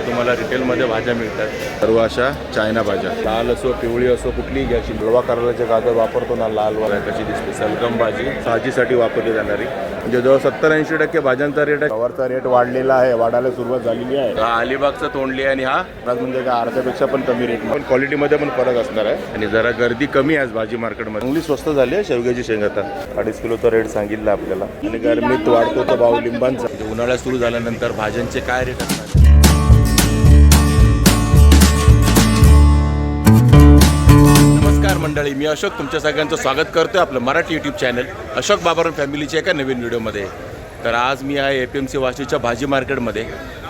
इथे तुम्हाला रिटेलमध्ये भाज्या मिळतात. सर्व अशा चायना भाज्या, लाल असो पिवळी असो कुठलीही घ्यायची. हलवा करायचे गाजर वापरतो ना, लाल वाला कशी दिसते. सलगम भाजी भाजीसाठी वापरली जाणारी, म्हणजे जवळ 70-80% भाज्यांचा रेट आहे. गवारचा रेट वाढलेला आहे, वाढायला सुरुवात झालेली आहे. हा अलिबागचा तोंडली आणि हा म्हणजे का अर्ध्यापेक्षा पण कमी रेट, पण क्वालिटीमध्ये पण फरक असणार आहे. आणि जरा गर्दी कमी आहे भाजी मार्केटमध्ये. चांगली स्वस्त झाली आहे शेवग्याची शेंग. आता 2.5 किलोचा रेट सांगितला आपल्याला. आणि गरमीत वाढतो तो भाव लिंबांचा. उन्हाळा सुरू झाल्यानंतर भाज्यांचे काय रेट असतात. नमस्कार मंडळी, मी अशोक तुमच्या सगळ्यांचं स्वागत करतोय आपलं मराठी यूट्यूब चॅनल अशोक बाबराव फॅमिलीच्या एका नवीन व्हिडिओमध्ये. तर आज मी आहे APMC वाशीच्या भाजी मार्केटमध्ये.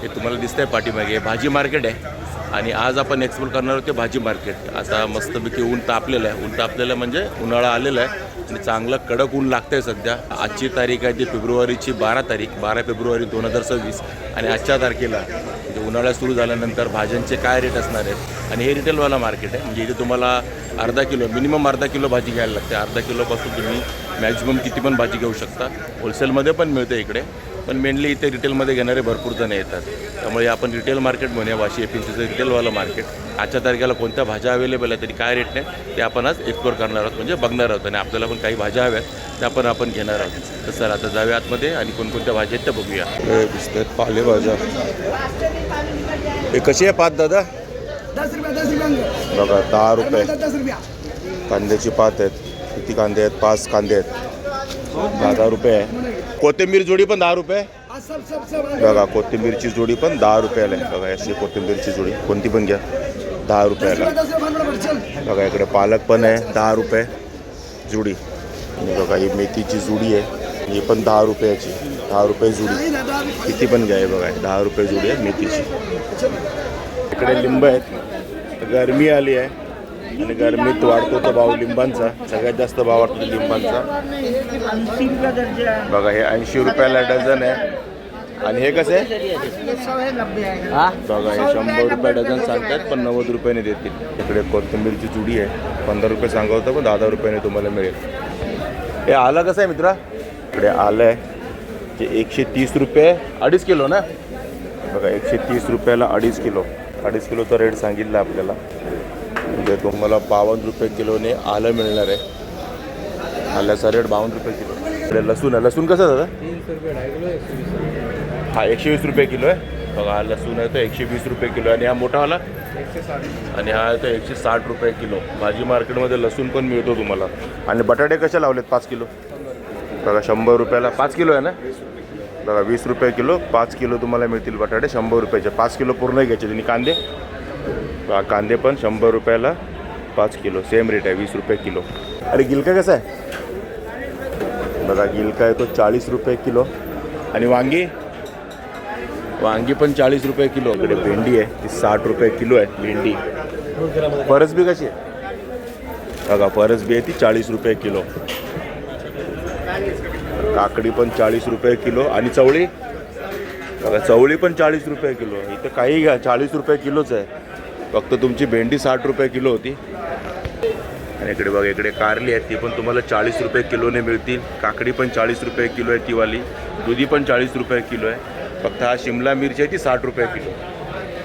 हे तुम्हाला दिसतंय पाठीमागे भाजी मार्केट आहे. आणि आज आपण एक्सप्लोर करणार होते भाजी मार्केट. आता मस्तपैकी ऊन तापलेलं आहे. ऊन तापलेलं म्हणजे उन्हाळा आलेला आहे आणि चांगलं कडक ऊन लागतंय सध्या. आजची तारीख आहे ती फेब्रुवारीची 12 फेब्रुवारी 2026. आणि आजच्या तारखेला म्हणजे उन्हाळा सुरू झाल्यानंतर भाज्यांचे काय रेट असणार आहेत. आणि हे रिटेलवाला मार्केट आहे, म्हणजे इथे तुम्हाला मिनिमम अर्धा किलो भाजी घ्यायला लागते. अर्धा किलोपासून तुम्ही मॅक्झिमम किती पण भाजी घेऊ शकता. होलसेलमध्ये पण मिळते इकडे, पण मेनली इथे रिटेलमध्ये घेणारे भरपूर जण येतात. त्यामुळे आपण रिटेल मार्केट म्हणूया, वाशी APMCचं रिटेलवालं मार्केट. आजच्या तारखेला कोणत्या भाज्या अवेलेबल आहेत तरी काय रेट नाही ते आपण आज एक्सप्लोर करणार आहोत, म्हणजे बघणार आहोत. आणि आपल्याला पण काही भाज्या हव्यात त्या पण आपण घेणार आहोत. तर सर आता जाऊया आतमध्ये आणि कोणकोणत्या भाज्या आहेत त्या बघूया. दिसतात पालेभाज्या. हे कशी आहे पात दादा? 10 रुपये बघा 10 रुपये. 10 रुपये कांद्याची पात आहेत. किती कांदे आहेत? 5 कांदे आहेत. 10 रुपये आहे. कोथिंबीर जोडी पण 10 रुपये. बघा कोथिंबीरची जोडी पण 10 रुपयाला आहे. बघा अशी कोथिंबीरची जोडी कोणती पण घ्या 10 रुपयाला. बघा इकडे पालक पण आहे 10 रुपये जोडी. आणि बघा ही मेथीची जोडी आहे, ही पण 10 रुपयाची. 10 रुपये जोडी, किती पण घ्या. बघा 10 रुपये जोडी आहे मेथीची. इकडे लिंब आहेत. गरमी आली आहे आणि गरमीत वाढतो तो भाव लिंबांचा. सगळ्यात जास्त भाव वाटतो लिंबांचा. बघा हे 80 रुपयाला डझन आहे. आणि हे कसं आहे? बघा हे 100 रुपये डझन सांगतात, पण 90 रुपयाने देतील. इकडे कोथिंबीरची जुडी आहे, 15 रुपये सांगा होतं, पण 10 रुपयाने तुम्हाला मिळेल. हे आलं कसं आहे मित्रा? इकडे आलं आहे ते 130 रुपये 2.5 किलो ना. बघा 130 रुपयाला 2.5 किलो. 2.5 किलोचा रेट सांगितला आपल्याला. म्हणजे तुम्हाला 52 रुपये किलोने आलं मिळणार आहे. आल्याचा रेट 52 रुपये किलो. इकडे लसूण आहे. लसूण कसं दादा? 300 रुपये 2.5 किलो. हा 120 रुपये किलो आहे. बघा हा लसूण आहे तो 120 रुपये किलो. आणि हा मोठावाला 160. आणि हा आहे तो 160 रुपये किलो. भाजी मार्केटमध्ये लसूण पण मिळतो तुम्हाला. आणि बटाटे कसे लावलेत? 5 किलो. बघा 100 रुपयाला 5 किलो आहे ना. बघा 20 रुपये किलो. 5 किलो तुम्हाला मिळतील बटाटे 100 रुपयाचे. 5 किलो पूर्ण घ्यायचे. आणि कांदे, कांदे पण 100 रुपयाला 5 किलो. सेम रेट आहे 20 रुपये किलो. अरे गिलका कसा आहे? बघा गिलका आहे तो 40 रुपये किलो. आणि वांगी, वांगी पण 40 रुपये किलो. इकडे भेंडी आहे ती 60 रुपये किलो आहे भेंडी. फरसबी कशी आहे? बघा फरसबी आहे ती 40 रुपये किलो. काकडी पण 40 रुपये किलो. आणि चवळी, बघा चवळी पण 40 रुपये किलो. इथं काही घ्या 40 रुपये किलोच आहे. फक्त तुमची भेंडी 60 रुपये किलो होती. आणि इकडे बघा इकडे कारली आहे, ती पण तुम्हाला 40 रुपये किलोने मिळतील. काकडी पण 40 रुपये किलो आहे तीवाली. दुधी पण 40 रुपये किलो आहे. फक्त हा शिमला मिरची आहे ती 60 रुपये किलो.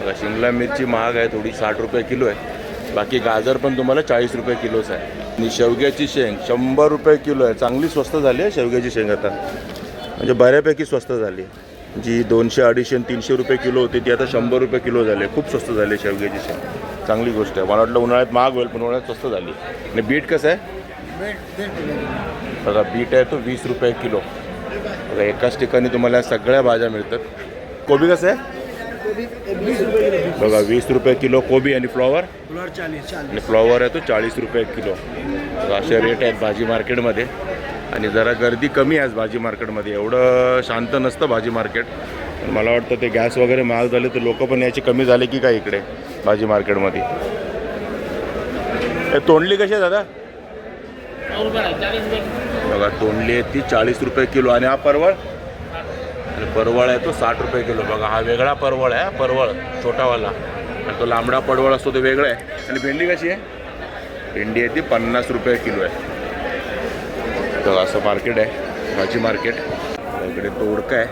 बघा शिमला मिरची महाग आहे थोडी, 60 रुपये किलो आहे. बाकी गाजर पण तुम्हाला 40 रुपये किलोच आहे. आणि शेवग्याची शेंग 100 रुपये किलो आहे. चांगली स्वस्त झाली आहे शेवग्याची शेंग आता, म्हणजे बऱ्यापैकी स्वस्त झाली. जी 200, 250, 300 रुपये किलो होती ती आता 100 रुपये किलो झाली. खूप स्वस्त झाली शेवग्याची शेंग. चांगली गोष्ट आहे. मला वाटलं उन्हाळ्यात महाग होईल, पण उन्हाळ्यात स्वस्त झाली. आणि बीट कसं आहे? बघा बीट आहे तो 20 रुपये किलो. बघा एकाच ठिकाणी तुम्हाला सगळ्या भाज्या मिळतात. कोबी कसं आहे? बघा 20 रुपये किलो कोबी. आणि फ्लॉवर, आणि फ्लॉवर आहे तो 40 रुपये किलो. असे रेट आहेत भाजी मार्केटमध्ये. आणि जरा गर्दी कमी आहे भाजी मार्केटमध्ये. एवढं शांत नसतं भाजी मार्केट. मला वाटतं ते गॅस वगैरे महाग झाले तर लोक पण याची कमी झाले की काय इकडे भाजी मार्केटमध्ये. तोंडली कशी आहे दादा? बघा तोंडली आहे ती 40 रुपये किलो. आणि हा परवळ, आणि परवळ आहे तो 60 रुपये किलो. बघा हा वेगळा परवळ आहे, परवळ छोटावाला. आणि तो लांबडा परवळ असतो तो वेगळा आहे. आणि भेंडी कशी आहे? भेंडी आहे ती 50 रुपये किलो आहे. तर असं मार्केट आहे भाजी मार्केट. इकडे दोडका आहे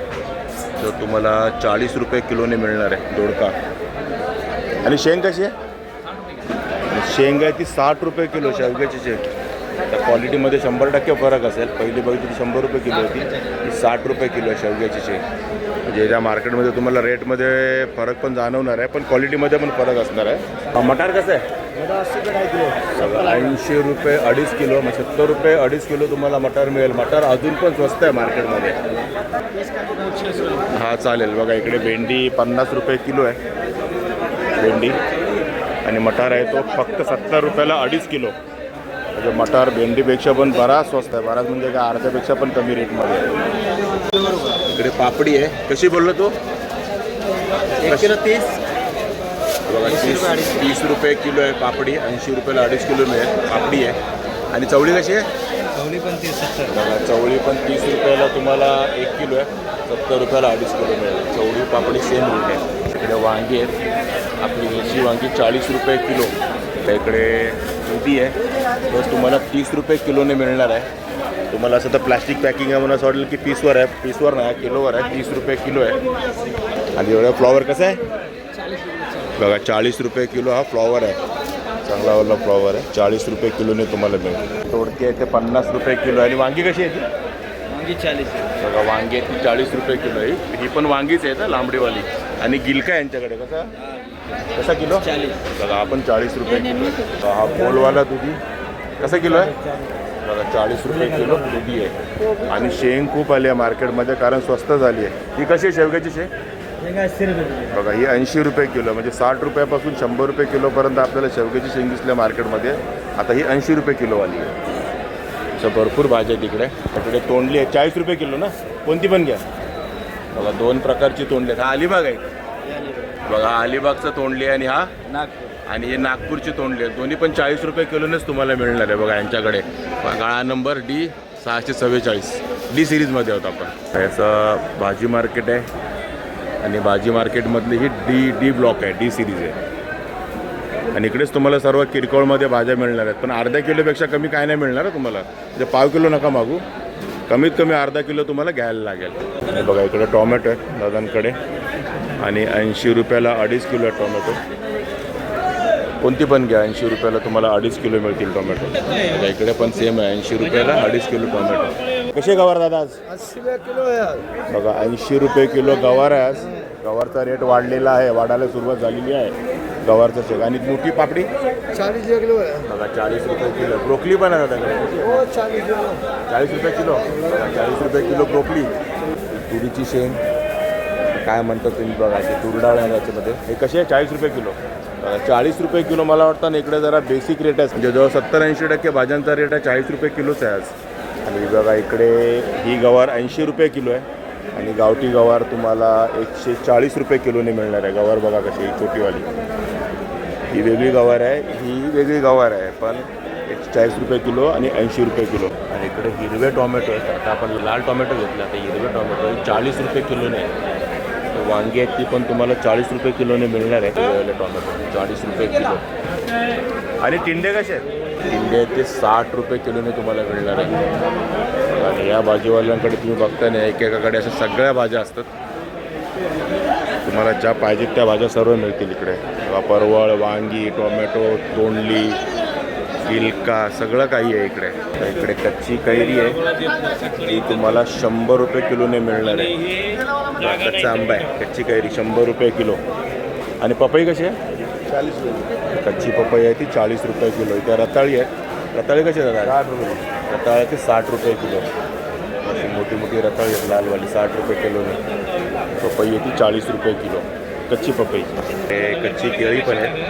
जो तुम्हाला 40 रुपये किलोने मिळणार आहे. दोडका आणि शेंग कशी आहे? शेंग आहे ती 60 रुपये किलो, शेवग्याची शेंग. त्या क्वालिटीमध्ये 100% फरक असेल. पहिली बघितली ती 100 रुपये किलो होती, ती 60 रुपये किलो आहे शेवग्याची शेंग. म्हणजे या मार्केटमध्ये तुम्हाला रेटमध्ये फरक पण जाणवणार आहे, पण क्वालिटीमध्ये पण फरक असणार आहे. मटार कसं आहे? 80 रुपये 2.5 किलो, मग 70 रुपये 2.5 किलो तुम्हाला मटार मिळेल. मटार अजून पण स्वस्त आहे मार्केटमध्ये. हा चालेल. बघा इकडे भेंडी 50 रुपये किलो आहे भेंडी, आणि मटार आहे तो फक्त 70 रुपयाला 2.5 किलो. म्हणजे मटार भेंडीपेक्षा पण बराच स्वस्त आहे. बराच म्हणजे काय, अर्ध्यापेक्षा पण कमी रेटमध्ये आहे. इकडे पापडी आहे. कशी बोललो तू? 1 किलो 30. बघा 30 रुपये किलो आहे पापडी. 80 रुपयाला 2.5 किलो मिळेल पापडी आहे. आणि चवळी कशी आहे? चवळी पण 30-70. बघा चवळी पण 30 रुपयाला तुम्हाला 1 किलो आहे. 70 रुपयाला 2.5 किलो मिळेल. चवळी पापडी सेम रेट आहे. इकडे वांगी आहेत. आपली देशी वांगी 40 रुपये किलो. त्या इकडे दुधी आहे, बस तुम्हाला 30 रुपये किलोने मिळणार आहे. तुम्हाला असं तर प्लॅस्टिक पॅकिंग आहे म्हणून असं वाटेल की पीसवर आहे. पीसवर नाही, किलोवर आहे. 30 रुपये किलो आहे. आणि एवढा फ्लॉवर कसं आहे? बघा 40 रुपये किलो हा फ्लॉवर आहे. चांगला वाला फ्लॉवर आहे. 40 रुपये किलोने तुम्हाला मिळेल. तोडकी आहे ते 50 रुपये किलो. आणि वांगी कशी आहे ती? वांगी 40. बघा वांगी आहे ती 40 रुपये किलो आहे. ही पण वांगीच आहे ना लांबडीवाली. आणि गिलका यांच्याकडे कसा किलो? 40. बघा आपण 40 रुपये किलो. हा पोलवाला दुधी कसा किलो आहे? बघा 40 रुपये किलो दुधी आहे. आणि शेंग खूप आली आहे मार्केटमध्ये, कारण स्वस्त झाली आहे. ही कशी आहे शेवग्याची शेंग? 80 रुपये. बघा ही 80 रुपये किलो, म्हणजे 60 रुपयापासून 100 रुपये किलोपर्यंत आपल्याला शेवग्याची शेंग दिसल्या मार्केटमध्ये. आता ही 80 रुपये किलोवाली आहे. असं भरपूर भाज्या तिकडे. तिकडे तोंडली आहे 40 रुपये किलो ना, कोणती पण घ्या. बघा 2 प्रकारची तोंडली आहेत. हा अलिबाग आहे. बघा अलिबागचं तोंडली आहे, आणि हा नागपूर. आणि हे नागपूरची तोंडली आहे. दोन्ही पण 40 रुपये किलोनेच तुम्हाला मिळणार आहे. बघा यांच्याकडे गाळा नंबर D 644 D सिरीजमध्ये होता आपण. याचं भाजी मार्केट आहे, आणि भाजी मार्केटमधली ही डी ब्लॉक आहे. D सिरीज आहे. आणि इकडेच तुम्हाला सर्व किरकोळमध्ये भाज्या मिळणार आहेत. पण अर्ध्या किलोपेक्षा कमी काय नाही मिळणार आहे तुम्हाला. म्हणजे पाव किलो नका मागू, कमीत कमी अर्धा किलो तुम्हाला घ्यायला लागेल. आणि बघा इकडे टोमॅटो आहे दादांकडे, आणि 80 रुपयाला 2.5 किलो आहे टोमॅटो. कोणती पण घ्या, 80 रुपयाला तुम्हाला 2.5 किलो मिळतील टोमॅटो. बघा इकडे पण सेम आहे, 80 रुपयाला 2.5 किलो टोमॅटो. कसे गवार दादा आज? 80 रुपये किलो आहे. बघा 80 रुपये किलो गवार आहे आज. गवारचा रेट वाढलेला आहे, वाढायला सुरुवात झालेली आहे गवारचं शेक. आणि मोठी पापडी 40 किलो आहे. बघा 40 रुपये किलो. ब्रोकली पण आहे दादा? हो 40 किलो. 40 रुपये किलो. 40 रुपये किलो ब्रोकली. तुरीची शेंग काय म्हणतात तुम्ही बघा, ते तुरडाळ आहे त्याच्यामध्ये. हे कसे आहे? 40 रुपये किलो. 40 रुपये किलो मला वाटतं ना इकडे जरा बेसिक रेट आहे. म्हणजे जवळ 70-80% भाज्यांचा रेट आहे 40 रुपये किलोच आहे आज. आणि बघा इकडे ही गवार 80 रुपये किलो आहे. आणि गावठी गवार तुम्हाला 140 रुपये किलोने मिळणार आहे. गवार बघा कशी, ही छोटीवाली. ही वेगळी गवार आहे, ही वेगळी गवार आहे, पण 140 रुपये किलो आणि 80 रुपये किलो. आणि इकडे हिरवे टोमॅटो आहेत. आता आपण लाल टोमॅटो घेतला, आता हिरवे टोमॅटो 40 रुपये किलोने आहे. वांगी आहेत ती पण तुम्हाला 40 रुपये किलोने मिळणार आहे. हिरवेले टोमॅटो 40 रुपये किलो. आणि टिंडे कसे आहेत? टिंडे ते 60 रुपये किलोने तुम्हाला मिळणार आहे. आणि या भाजीवाल्यांकडे तुम्ही बघता नाही, एकेकाकडे अशा सगळ्या भाज्या असतात. तुम्हाला ज्या पाहिजेत त्या भाज्या सर्व मिळतील इकडे. परवळ, वांगी, टोमॅटो, तोंडली, गिलका सगळं काही आहे इकडे. तर इकडे कच्ची कैरी आहे, ती तुम्हाला 100 रुपये किलोने मिळणार आहे. कच्चा आंबा आहे, कच्ची कैरी 100 रुपये किलो. आणि पपई कशी आहे? 40 रुपये. कच्ची पपई आहे ती 40 रुपये किलो. इथे रताळी आहे. रताळी कशी आहे दादा? 60 रुपये. रताळी ती 60 रुपये किलो. अशी मोठी मोठी रताळी आहे लालवाली, 60 रुपये किलोने. पपई आहे ती 40 रुपये किलो, कच्ची पपई. हे कच्ची केळी पण आहे,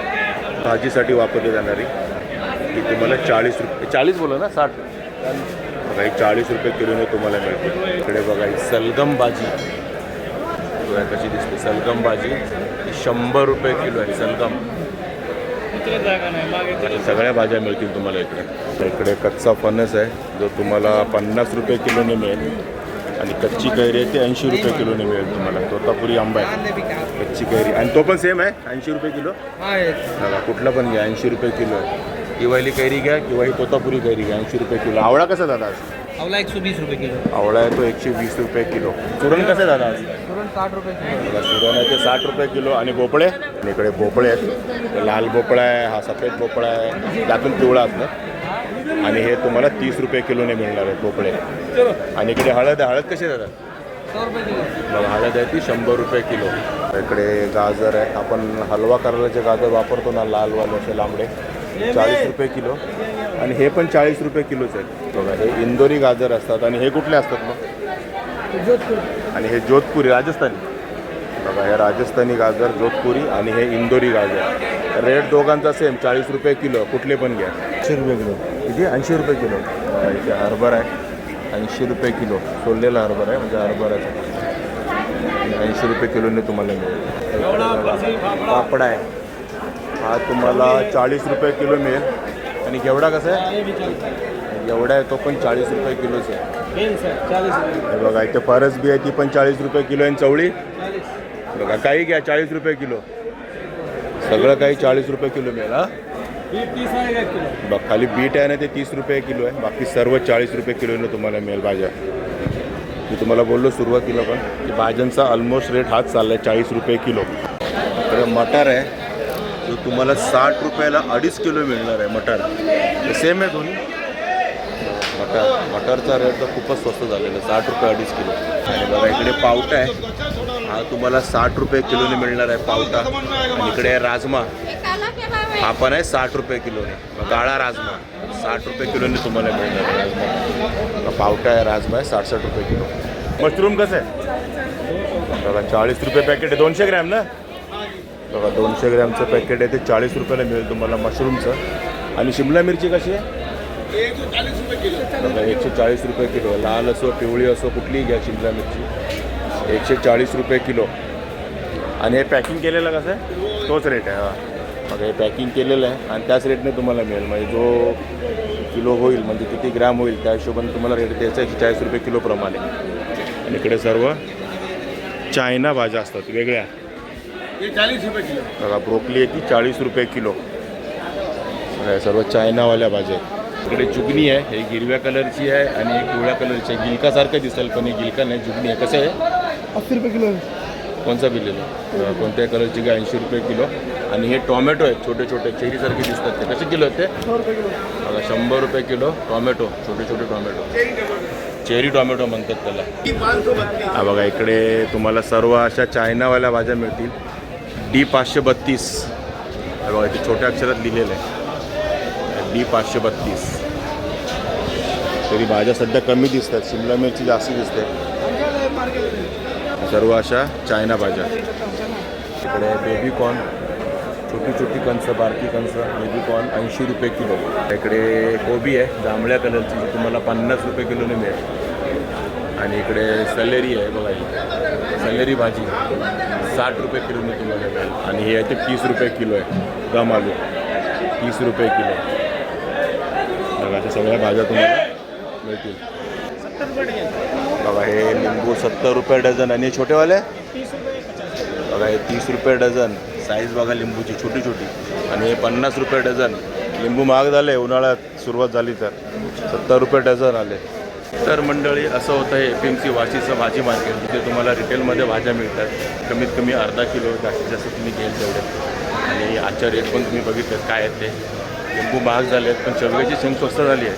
भाजीसाठी वापरली जाणारी. ती तुम्हाला 40 रुपये, 40 बोला ना, 60. बघा ही 40 रुपये किलोने तुम्हाला मिळते. इकडे बघा ही सलगम भाजी बघा कशी दिसते. सलगम भाजी 100 रुपये किलो आहे. सलगम सगळ्या भाज्या मिळतील तुम्हाला इकडे. इकडे कच्चा फणस आहे, जो तुम्हाला 50 रुपये किलोने मिळेल. आणि कच्ची कैरी आहे ती 80 रुपये किलोने मिळेल तुम्हाला. तोतापुरी आंबा आहे, कच्ची कैरी, आणि तो पण सेम आहे 80 रुपये किलो. बघा कुठला पण घ्या 80 रुपये किलो आहे. ही वाली कैरी घ्या किंवा ही तोतापुरी कैरी घ्या 80 रुपये किलो. आवळा कसा दादा? आवला 120 रुपये किलो. आवळा आहे तो 120 रुपये किलो. सुरण कसं आहे दादा आज? सुरण 60 रुपये किलो. बघा, सुरण आहे ते 60 रुपये किलो. आणि भोपळे, आणि इकडे भोपळे आहेत. लाल भोपळा आहे, हा सफेद भोपळा आहे, त्यातून पिवळा असणार. आणि हे तुम्हाला 30 रुपये किलोने मिळणार आहे भोपळे. आणि इकडे हळद आहे. हळद कशी आहे दादा? 100 रुपये किलो. मग हळद आहे ती 100 रुपये किलो. इकडे गाजर आहे, आपण हलवा करायला जे गाजर वापरतो ना, लालवाले असे लांबडे, 40 रुपये किलो. आणि हे पण 40 रुपये किलोच आहेत. बघा, हे इंदोरी गाजर असतात. आणि हे कुठले असतात मग? जोधपुर. आणि हे जोधपुरी राजस्थानी. बघा, हे राजस्थानी गाजर जोधपुरी आणि हे इंदोरी गाजर. रेट दोघांचा सेम, 40 रुपये किलो. कुठले पण घ्या. 80 रुपये किलो. किती? 80 रुपये किलो. इथे हरभरा आहे, 80 रुपये किलो. सोललेला हरभरा आहे, म्हणजे हरभराचा 80 रुपये किलोने तुम्हाला मिळेल. पापडा आहे, हा तुम्हाला 40 रुपये किलो मिळेल. आणि घेवडा कसा आहे? एवढा आहे तो पण 40 रुपये किलोच आहे. हे बघा, इथे फरस बी आहे, ती पण 40 रुपये किलो. आणि चवळी बघा, काही घ्या 40 रुपये किलो. सगळं काही 40 रुपये किलो मिळेल. हा बघ, खाली बीट आहे ना, ते 30 रुपये किलो आहे. बाकी सर्व 40 रुपये किलोने तुम्हाला मिळेल भाज्या. मी तुम्हाला बोललो सुरुवातीला पण की भाज्यांचा ऑलमोस्ट रेट हाच चालला आहे, 40 रुपये किलो. इकडे मटार आहे, जो तुम्हाला 60 रुपयाला 2.5 किलो मिळणार आहे. मटार सेम आहे दोन्ही. मटारचा रेट तर खूपच स्वस्त झालेला आहे, 60 रुपये 2.5 किलो. आणि बघा, इकडे पावटा आहे, हा तुम्हाला 60 रुपये किलोने मिळणार आहे पावटा. आणि इकडे आहे राजमा, हा पण आहे 60 रुपये किलोने. काळा राजमा 60 रुपये किलोने तुम्हाला मिळणार आहे राजमा. पावटा आहे, राजमा आहे 60-60 रुपये किलो. मशरूम कसं आहे? बघा, 40 रुपये पॅकेट आहे, 200 ग्रॅम ना. बघा, 200 ग्रॅमचं पॅकेट आहे, ते 40 रुपयाला मिळेल तुम्हाला मशरूमचं. आणि शिमला मिरची कशी आहे? बघा, 140 रुपये किलो. लाल असो, पिवळी असो, कुठलीही घ्या शिमला मिरची, 140 रुपये किलो. आणि हे पॅकिंग केलेलं कसं आहे? तोच रेट आहे. हा बघा, हे पॅकिंग केलेलं आहे आणि त्याच रेटने तुम्हाला मिळेल. म्हणजे जो किलो होईल, म्हणजे किती ग्रॅम होईल, त्या हिशोबाने तुम्हाला रेट द्यायचा आहे, 40 रुपये किलोप्रमाणे. आणि इकडे सर्व चायना भाज्या असतात वेगळ्या. 40 रुपये किलो. बघा, ब्रोकली आहे ती 40 रुपये किलो. बघा, सर्व चायनावाल्या भाज्या आहेत. इकडे जुगनी आहे, हे हिरव्या कलरची आहे आणि एक पिवळ्या कलरची आहे. गिलकासारखं दिसेल पण हे गिलका नाही, जुगनी आहे. कसं आहे? 80 रुपये किलो. कोणचा बिल आहे? कोणत्या कलरची काय? 80 रुपये किलो. आणि हे टॉमॅटो आहेत, छोटे छोटे चेरीसारखे दिसतात. ते कसे किलो आहेत ते? 100 रुपये किलो. बघा, 100 रुपये किलो टॉमॅटो, छोटे छोटे टॉमॅटो, चेरी टॉमॅटो म्हणतात त्याला. हा बघा, इकडे तुम्हाला सर्व अशा चायनावाल्या भाज्या मिळतील. D532. बघा, इथे छोट्या अक्षरात लिहिलेलं आहे D532. तरी भाज्या सध्या कमी दिसतात, शिमला मिरची जास्त दिसते. सर्व अशा चायना भाज्या. इकडे बेबीकॉर्न, छोटी छोटी कंस, बारकी कंस, बेबीकॉर्न 80 रुपये किलो. इकडे कोबी आहे जांभळ्या कलरची, जी तुम्हाला 50 रुपये किलोने मिळेल. आणि इकडे सलेरी आहे, बघा, सलेरी भाजी 60 रुपये किलोने तुम्हाला मिळेल. आणि हे आहे ते 30 रुपये किलो आहे. दम आलू 30 रुपये किलो. बघा, अशा सगळ्या भाज्या तुम्हाला मिळतील. बघा, हे लिंबू 70 रुपये डझन. आणि हे छोटेवाले बघा, हे 30 रुपये डझन. साईज बघा लिंबूची, छोटी छोटी. आणि हे 50 रुपये डझन. लिंबू महाग झाले, उन्हाळ्यात सुरुवात झाली तर 70 रुपये डझन आले. तर मंडळी, असं होतं हे FMC वाशीचं भाजी मार्केट, जिथे तुम्हाला रिटेलमध्ये भाज्या मिळतात. कमीत कमी अर्धा किलो, जास्तीत जास्त तुम्ही घेईल तेवढे. आणि आजच्या रेट पण तुम्ही बघितलेत काय आहेत ते. लिंबू महाग झाले आहेत, पण शेवग्याची शेंग स्वस्त झाली आहे.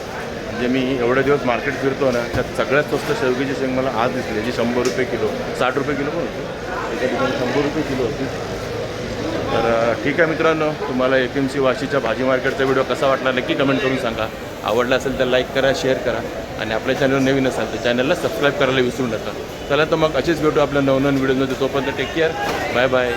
म्हणजे मी एवढे दिवस मार्केट फिरतो ना, त्यात सगळ्यात स्वस्त शेवग्याची शेंग मला आज दिसली, जी 100 रुपये किलो, 60 रुपये किलो पण होती, एका ठिकाणी 100 रुपये किलो होती. तर ठीक आहे मित्रांनो, तुम्हाला FMC वाशीच्या भाजी मार्केटचा व्हिडिओ कसा वाटला नक्की कमेंट करून सांगा. आवडला असेल तर लाईक करा, शेअर करा. आणि आपल्या चॅनलवर नवीन असाल तर चॅनलला सबस्क्राईब करायला विसरू नका. चला तर मग असेच भेटू आपल्या नवनवीन व्हिडिओमध्ये. तोपर्यंत टेक केअर, बाय बाय.